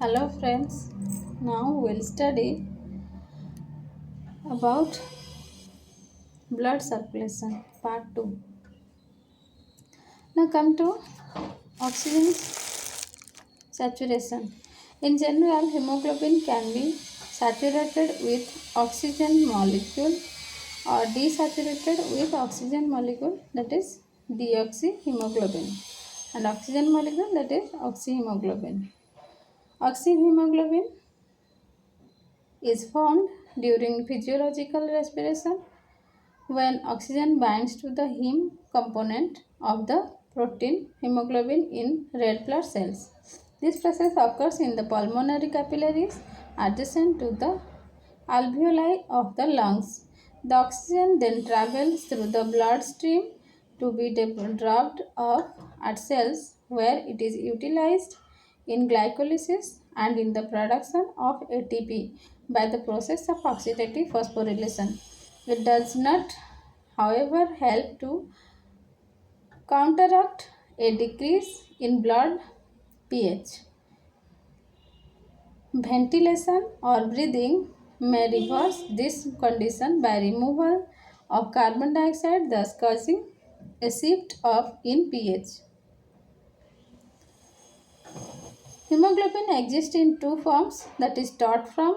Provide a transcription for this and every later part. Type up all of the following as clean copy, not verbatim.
Hello friends, now we'll study about blood circulation part 2. Now come to oxygen saturation. In general, hemoglobin can be saturated with oxygen molecule or desaturated with oxygen molecule, that is deoxyhemoglobin, and oxygen molecule, that is oxyhemoglobin. Oxyhemoglobin is formed during physiological respiration when oxygen binds to the heme component of the protein hemoglobin in red blood cells. This process occurs in the pulmonary capillaries adjacent to the alveoli of the lungs. The oxygen then travels through the bloodstream to be dropped off at cells where it is utilized in glycolysis and in the production of ATP by the process of oxidative phosphorylation. It does not, however, help to counteract a decrease in blood pH. Ventilation or breathing may reverse this condition by removal of carbon dioxide, thus causing a shift of in pH. Hemoglobin exists in two forms, that is taut form,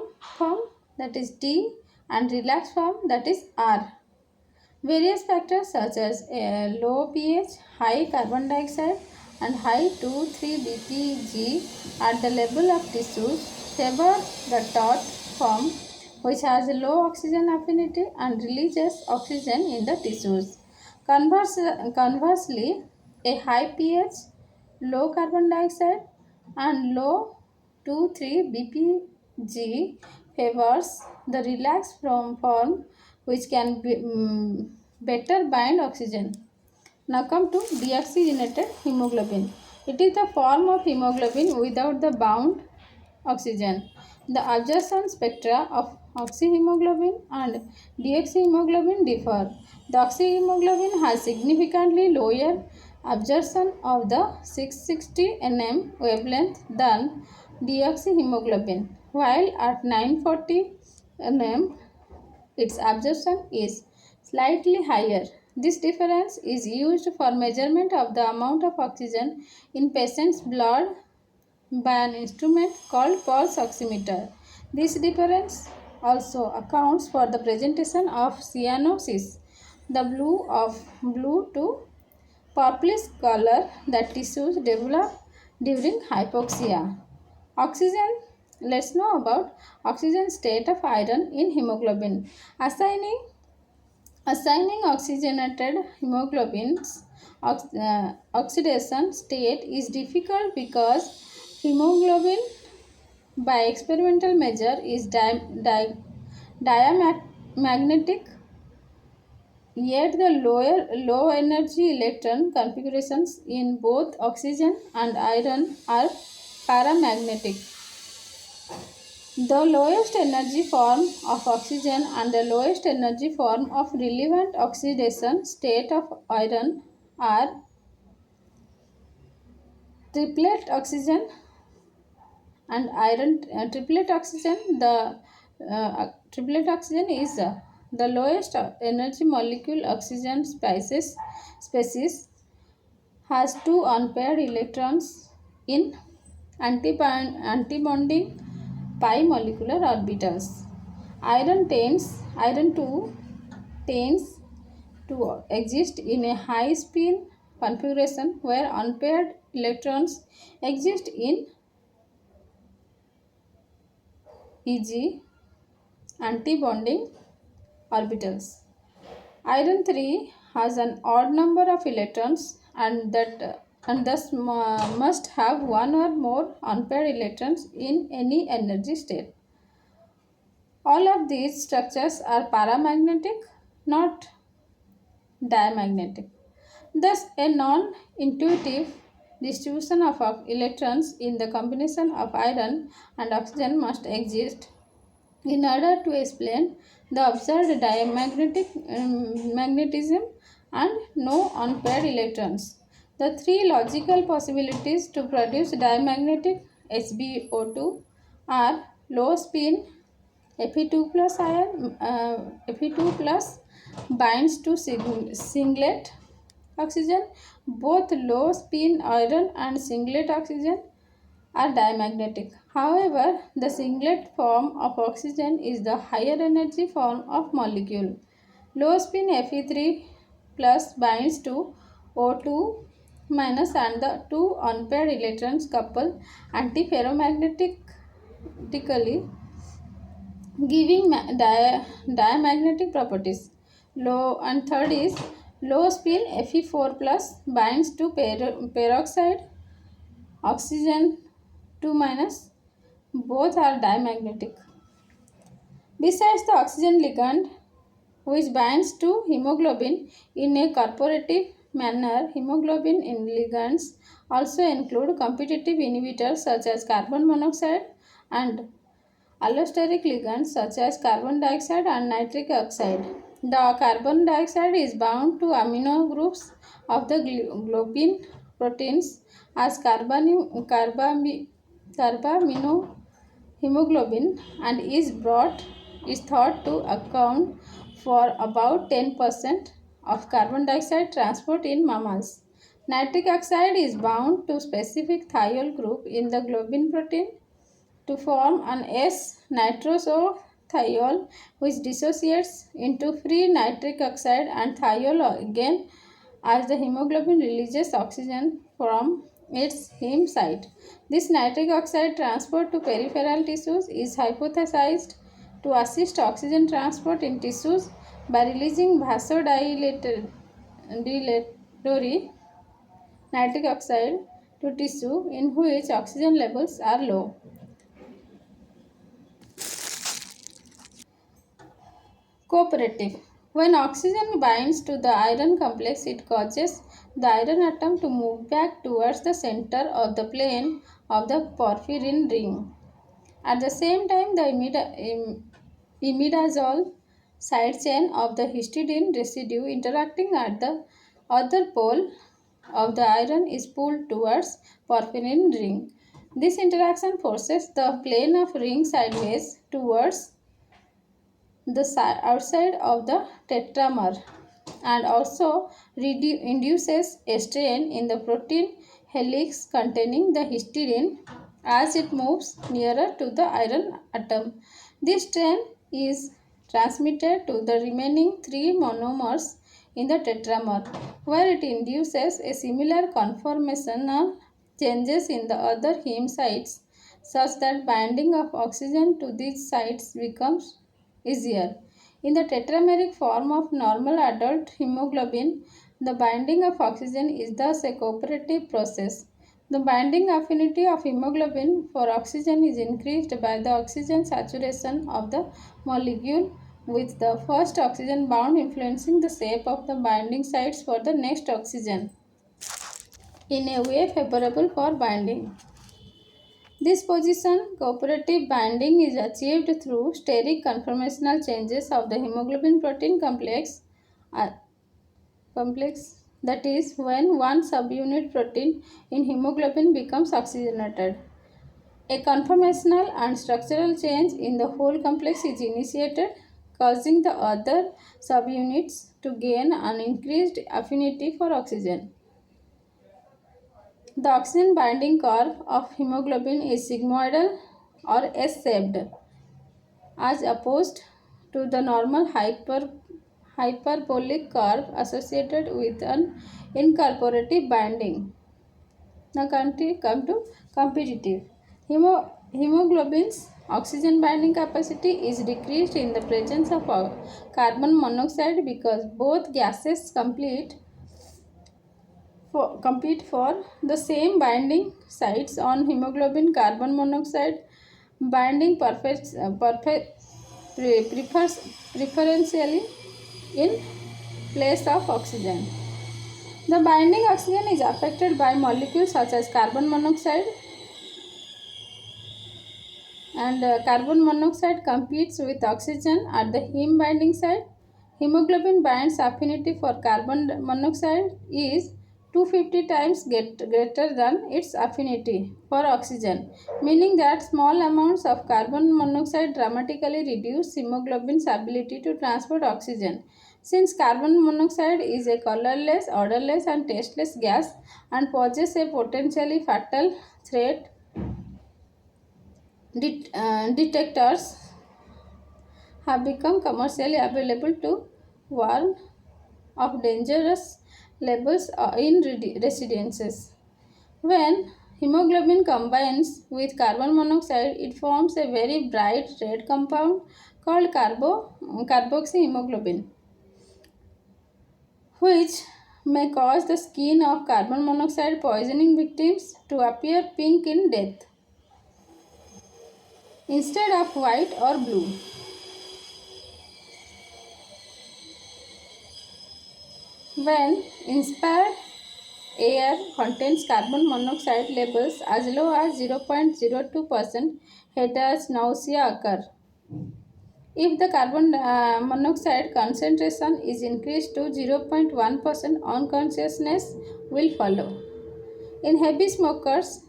that is T, and relaxed form, that is R. Various factors such as a low pH, high carbon dioxide, and high 2,3 BPG at the level of tissues favor the taut form, which has a low oxygen affinity and releases oxygen in the tissues. Conversely, a high pH, low carbon dioxide, and low 2,3 BPG favors the relaxed form, which can better bind oxygen. Now come to deoxygenated hemoglobin. It is the form of hemoglobin without the bound oxygen. The absorption spectra of oxyhemoglobin and deoxyhemoglobin differ. The oxyhemoglobin has significantly lower absorption of the 660 nm wavelength than deoxyhemoglobin, while at 940 nm its absorption is slightly higher. This difference is used for measurement of the amount of oxygen in patient's blood by an instrument called pulse oximeter. This difference also accounts for the presentation of cyanosis, the blue to purplish color that tissues develop during hypoxia. Oxygen. Let's know about oxygen state of iron in hemoglobin. Assigning oxygenated hemoglobin's oxidation state is difficult because hemoglobin by experimental measure is diamagnetic, yet the low energy electron configurations in both oxygen and iron are paramagnetic. The lowest energy form of oxygen and the lowest energy form of relevant oxidation state of iron are triplet oxygen and iron triplet oxygen. Triplet oxygen is the lowest energy molecule oxygen species has two unpaired electrons in antibonding pi molecular orbitals. Iron 2 tends to exist in a high spin configuration where unpaired electrons exist in e.g. antibonding orbitals. Iron 3 has an odd number of electrons and thus must have one or more unpaired electrons in any energy state. All of these structures are paramagnetic, not diamagnetic. Thus, a non-intuitive distribution of electrons in the combination of iron and oxygen must exist in order to explain the observed diamagnetic magnetism and no unpaired electrons. The three logical possibilities to produce diamagnetic HbO2 are low spin Fe2 plus ion Fe2 plus binds to singlet oxygen. Both low spin iron and singlet oxygen are diamagnetic. However, the singlet form of oxygen is the higher energy form of molecule. Low spin Fe3 plus binds to O2 minus and the two unpaired electrons couple antiferromagnetically, giving diamagnetic properties. Low and third is low spin Fe4 plus binds to peroxide oxygen 2 minus. Both are diamagnetic. Besides the oxygen ligand, which binds to hemoglobin in a cooperative manner, hemoglobin ligands also include competitive inhibitors such as carbon monoxide and allosteric ligands such as carbon dioxide and nitric oxide. The carbon dioxide is bound to amino groups of the globin proteins as carbamino hemoglobin and is thought to account for about 10% of carbon dioxide transport in mammals. Nitric oxide is bound to specific thiol group in the globin protein to form an S-nitrosothiol which dissociates into free nitric oxide and thiol again as the hemoglobin releases oxygen from its heme site. This nitric oxide transport to peripheral tissues is hypothesized to assist oxygen transport in tissues by releasing vasodilatory nitric oxide to tissue in which oxygen levels are low. Cooperative. When oxygen binds to the iron complex, it causes the iron atom to move back towards the center of the plane of the porphyrin ring. At the same time, the imidazole side chain of the histidine residue interacting at the other pole of the iron is pulled towards porphyrin ring. This interaction forces the plane of ring sideways towards the outside of the tetramer and also induces a strain in the protein helix containing the histidine as it moves nearer to the iron atom. This strain is transmitted to the remaining three monomers in the tetramer, where it induces a similar conformational changes in the other heme sites such that binding of oxygen to these sites becomes easier. In the tetrameric form of normal adult hemoglobin, the binding of oxygen is thus a cooperative process. The binding affinity of hemoglobin for oxygen is increased by the oxygen saturation of the molecule, with the first oxygen bound influencing the shape of the binding sites for the next oxygen in a way favorable for binding. This position cooperative binding is achieved through steric conformational changes of the hemoglobin protein uh, complex, that is when one subunit protein in hemoglobin becomes oxygenated. A conformational and structural change in the whole complex is initiated, causing the other subunits to gain an increased affinity for oxygen. The oxygen binding curve of hemoglobin is sigmoidal or S-shaped, as opposed to the normal hyperbolic curve associated with an incorporative binding. Now come to competitive. Hemoglobin's oxygen binding capacity is decreased in the presence of carbon monoxide because both gases compete for the same binding sites on hemoglobin. Carbon monoxide binding prefers preferentially in place of oxygen. The binding oxygen is affected by molecules such as carbon monoxide, and carbon monoxide competes with oxygen at the heme binding site. Hemoglobin binds affinity for carbon monoxide is 250 times greater than its affinity for oxygen, meaning that small amounts of carbon monoxide dramatically reduce hemoglobin's ability to transport oxygen. Since carbon monoxide is a colorless, odorless, and tasteless gas and poses a potentially fatal threat, detectors have become commercially available to warn of dangerous levels in residences. When hemoglobin combines with carbon monoxide, it forms a very bright red compound called carboxyhemoglobin, which may cause the skin of carbon monoxide poisoning victims to appear pink in death instead of white or blue. When inspired air contains carbon monoxide levels as low as 0.02%, headache, nausea occur. If the carbon monoxide concentration is increased to 0.1%, unconsciousness will follow. In heavy smokers,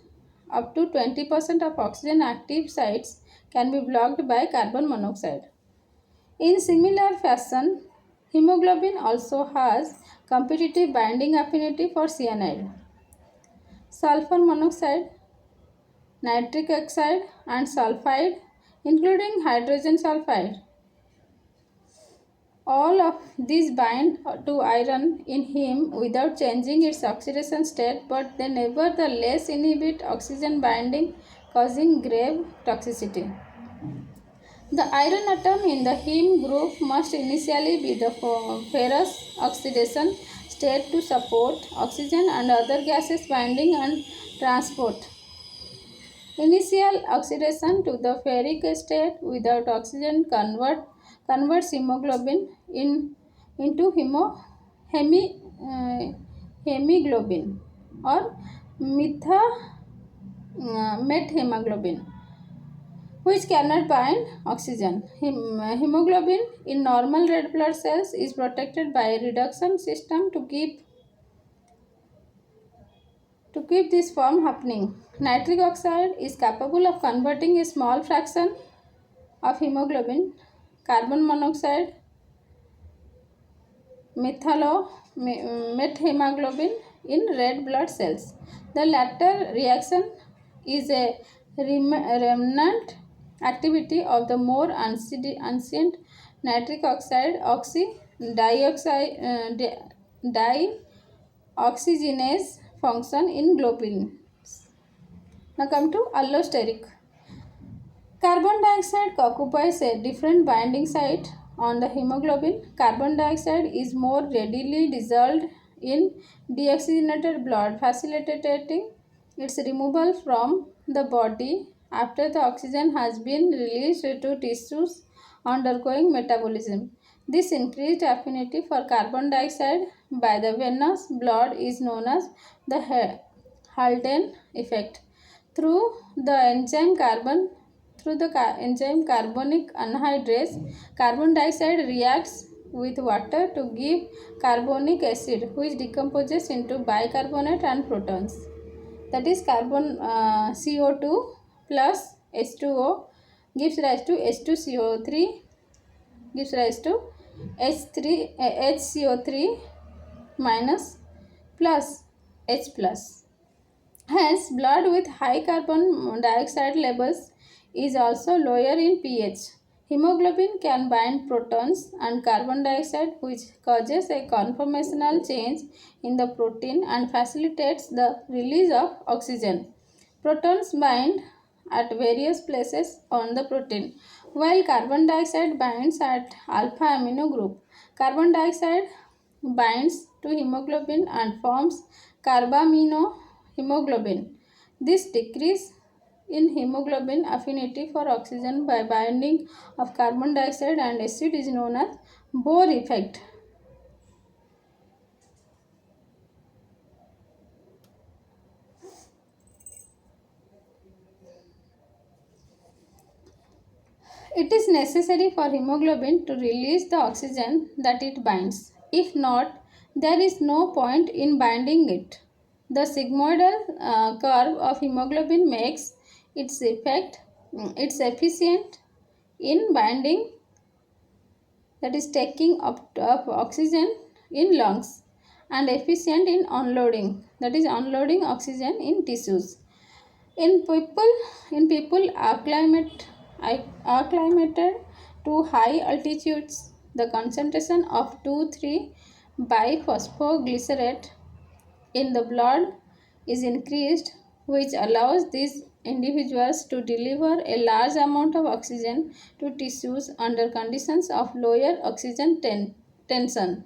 up to 20% of oxygen active sites can be blocked by carbon monoxide. In similar fashion, hemoglobin also has competitive binding affinity for cyanide, sulfur monoxide, nitric oxide, and sulfide, including hydrogen sulfide. All of these bind to iron in heme without changing its oxidation state, but they nevertheless inhibit oxygen binding, causing grave toxicity. The iron atom in the heme group must initially be the ferrous oxidation state to support oxygen and other gases binding and transport. Initial oxidation to the ferric state without oxygen converts hemoglobin into hemoglobin or methemoglobin, which cannot bind oxygen. Hemoglobin in normal red blood cells is protected by a reduction system to keep this from happening. Nitric oxide is capable of converting a small fraction of hemoglobin, carbon monoxide, methemoglobin in red blood cells. The latter reaction is a remnant activity of the more ancient nitric oxide dioxygenase function in globin. Now come to allosteric. Carbon dioxide occupies a different binding site on the hemoglobin. Carbon dioxide is more readily dissolved in deoxygenated blood, facilitating its removal from the body after the oxygen has been released to tissues undergoing metabolism. This increased affinity for carbon dioxide by the venous blood is known as the Halden effect. Through the enzyme carbon through the enzyme carbonic anhydrase, carbon dioxide reacts with water to give carbonic acid, which decomposes into bicarbonate and protons. That is carbon CO2 plus H2O gives rise to H2CO3 gives rise to HCO3 minus plus H plus. Hence, blood with high carbon dioxide levels is also lower in pH. Hemoglobin can bind protons and carbon dioxide, which causes a conformational change in the protein and facilitates the release of oxygen. Protons bind at various places on the protein, while carbon dioxide binds at alpha amino group. Carbon dioxide binds to hemoglobin and forms carbamino hemoglobin. This decrease in hemoglobin affinity for oxygen by binding of carbon dioxide and acid is known as Bohr effect. It is necessary for hemoglobin to release the oxygen that it binds. If not, there is no point in binding it. The sigmoidal curve of hemoglobin makes its efficient in binding, that is taking up oxygen in lungs, and efficient in unloading, that is unloading oxygen in tissues. In people acclimated to high altitudes, the concentration of 2,3 biphosphoglycerate in the blood is increased, which allows these individuals to deliver a large amount of oxygen to tissues under conditions of lower oxygen tension.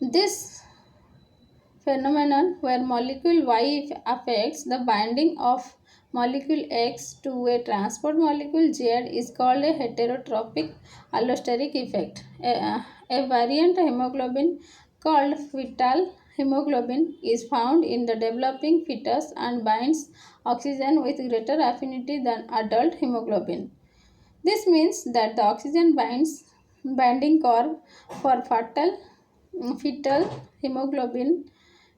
This phenomenon, where molecule Y affects the binding of molecule X to a transport molecule Z, is called a heterotrophic allosteric effect. A variant hemoglobin called fetal hemoglobin is found in the developing fetus and binds oxygen with greater affinity than adult hemoglobin. This means that the oxygen binding curve for fetal hemoglobin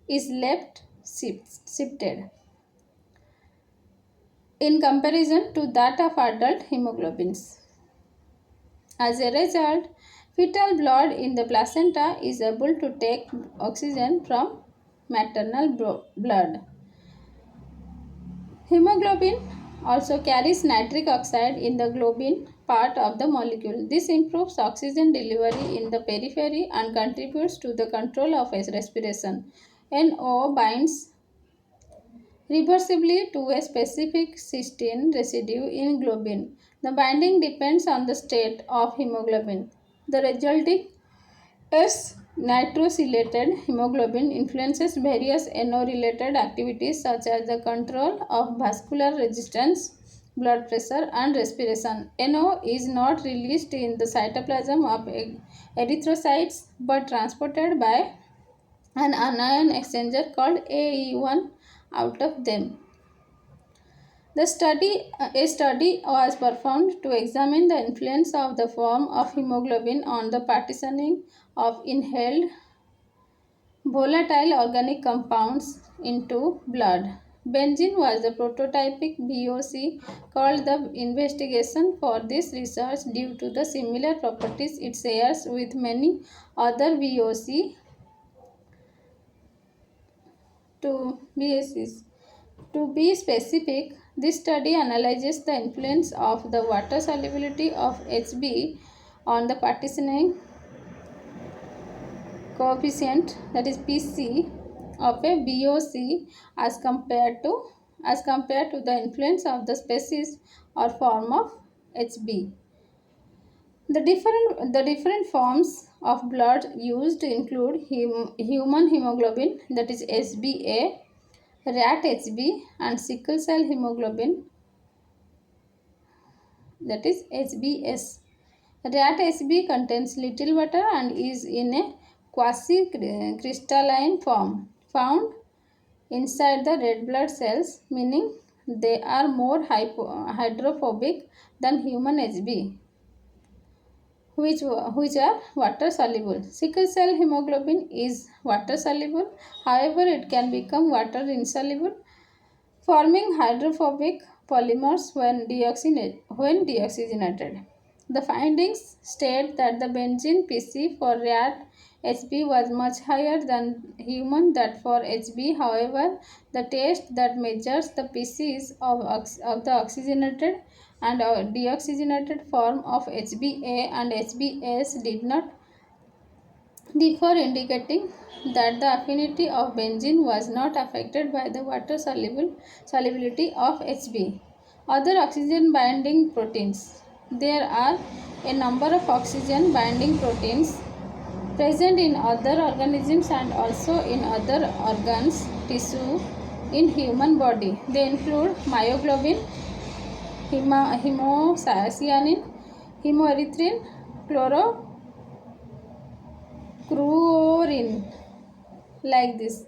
is left shifted in comparison to that of adult hemoglobins. As a result, fetal blood in the placenta is able to take oxygen from maternal blood. Hemoglobin also carries nitric oxide in the globin part of the molecule. This improves oxygen delivery in the periphery and contributes to the control of respiration. NO binds reversibly to a specific cysteine residue in globin. The binding depends on the state of hemoglobin. The resulting S nitrosylated hemoglobin influences various NO-related activities such as the control of vascular resistance, blood pressure, and respiration. NO is not released in the cytoplasm of erythrocytes but transported by an anion exchanger called AE1 out of them. A study was performed to examine the influence of the form of hemoglobin on the partitioning of inhaled volatile organic compounds into blood. Benzene was the prototypic VOC called the investigation for this research due to the similar properties it shares with many other VOC to VOCs. To be specific, this study analyzes the influence of the water solubility of Hb on the partitioning coefficient, that is Pc, of a VOC as compared to the influence of the species or form of Hb. The different forms of blood used include human hemoglobin, that is HbA, rat Hb, and sickle cell hemoglobin, that is HbS. Rat Hb contains little water and is in a quasi-crystalline form found inside the red blood cells, meaning they are more hydrophobic than human Hb, which are water soluble. Sickle cell hemoglobin is water soluble, however, it can become water insoluble, forming hydrophobic polymers when deoxygenated. The findings state that the benzene PC for rat Hb was much higher than human that for Hb. However, the test that measures the PCs of the oxygenated and deoxygenated form of HbA and HbS did not differ, indicating that the affinity of benzene was not affected by the water solubility of Hb. Other oxygen binding proteins. There are a number of oxygen binding proteins present in other organisms and also in other organs, tissue in human body. They include myoglobin, hemocyanin, hemoerythrin, chlorocruorin, like this.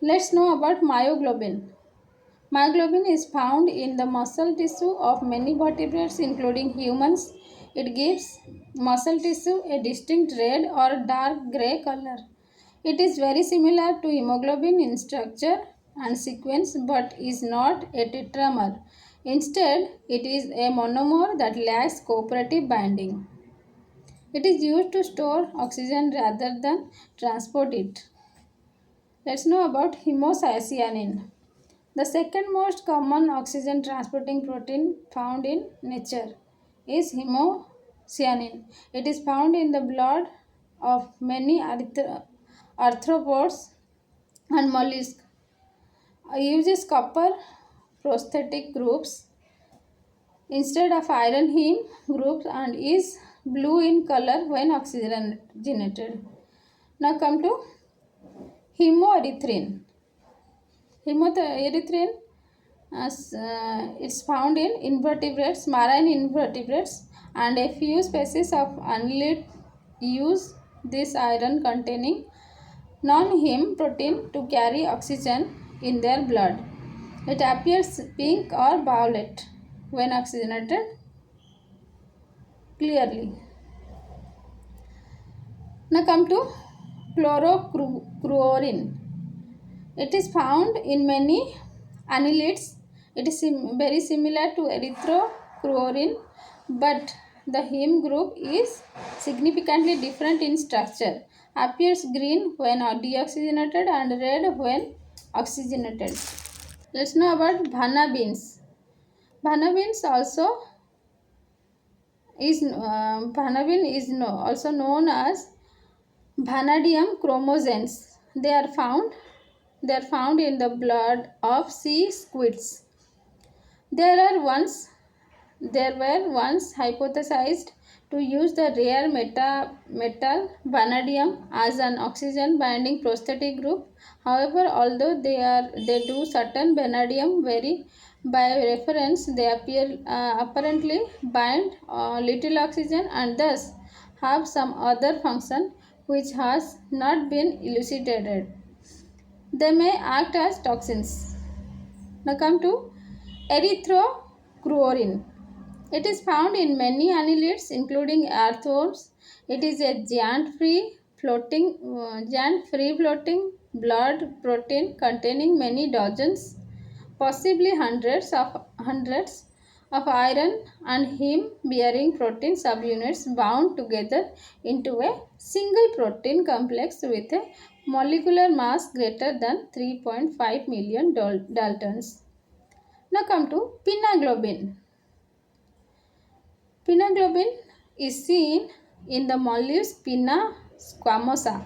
Let's know about myoglobin. Myoglobin is found in the muscle tissue of many vertebrates including humans. It gives muscle tissue a distinct red or dark gray color. It is very similar to hemoglobin in structure and sequence but is not a tetramer. Instead, it is a monomer that lacks cooperative binding. It is used to store oxygen rather than transport it. Let's know about hemocyanin. The second most common oxygen transporting protein found in nature is hemocyanin. It is found in the blood of many arthropods and mollusks. It uses copper prosthetic groups instead of iron heme groups and is blue in color when oxygenated. Now come to hemoerythrin. Hemoerythrin it's found in invertebrates, marine invertebrates, and a few species of annelid use this iron containing non-heme protein to carry oxygen in their blood. It appears pink or violet when oxygenated clearly. Now come to chlorocruorin. It is found in many annelids. It is very similar to erythrocruorin, but the heme group is significantly different in structure. Appears green when deoxygenated and red when oxygenated. Let's know about Bhana beans. Bhana beans also known as Vanadium chromosomes. They are found in the blood of sea squids. There were once hypothesized to use the rare metal vanadium as an oxygen binding prosthetic group. However, although they do certain vanadium vary by reference, they apparently bind little oxygen and thus have some other function which has not been elucidated. They may act as toxins. Now come to erythrocruorin. It is found in many annelids including earthworms. It is a giant free floating blood protein containing many dozens, possibly hundreds of iron and heme bearing protein subunits bound together into a single protein complex with a molecular mass greater than 3.5 million daltons. Now come to pinaglobin. Pinaglobin is seen in the mollusk Pinna squamosa.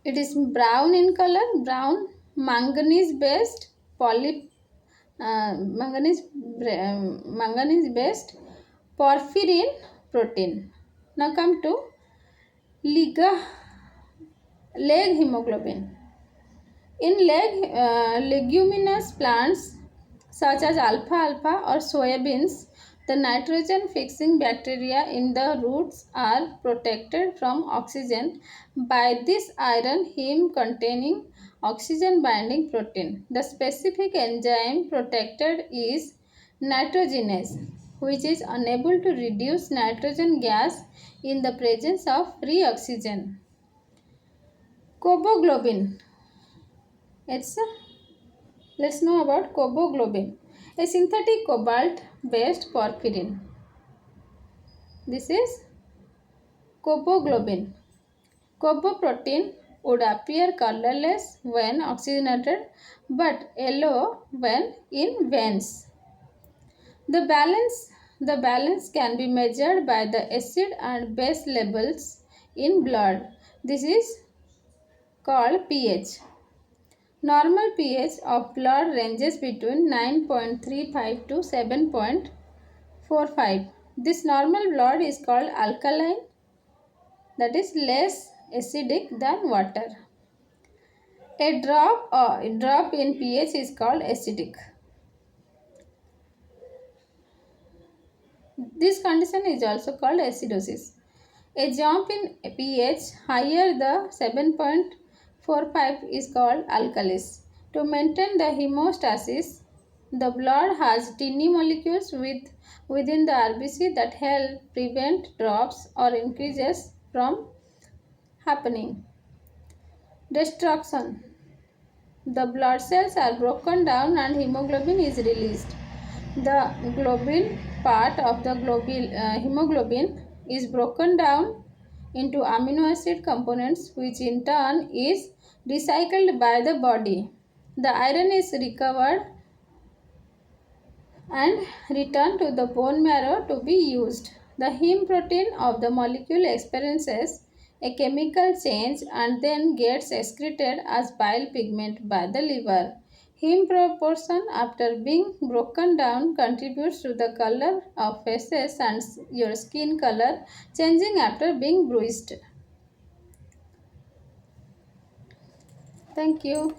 It is brown in color, brown manganese-based manganese-based porphyrin protein. Now come to leg hemoglobin. In leguminous plants such as alfalfa or soybeans, the nitrogen fixing bacteria in the roots are protected from oxygen by this iron heme containing oxygen binding protein. The specific enzyme protected is nitrogenase, which is unable to reduce nitrogen gas in the presence of free oxygen. Coboglobin. Let's know about coboglobin, a synthetic cobalt-based porphyrin. This is coboglobin. Coboprotein would appear colorless when oxygenated but yellow when in veins. The balance can be measured by the acid and base levels in blood. This is called pH. Normal pH of blood ranges between 9.35 to 7.45. This normal blood is called alkaline, that is less acidic than water. A drop in pH is called acidic. This condition is also called acidosis. A jump in pH higher the 7.45 is called alkalis. To maintain the homeostasis, The blood has tiny molecules within the RBC that help prevent drops or increases from happening. Destruction. The blood cells are broken down and hemoglobin is released. The globin part of the hemoglobin is broken down into amino acid components, which in turn is recycled by the body. The iron is recovered and returned to the bone marrow to be used. The heme protein of the molecule experiences a chemical change and then gets excreted as bile pigment by the liver. Heme proportion after being broken down contributes to the color of faces and your skin color changing after being bruised. Thank you.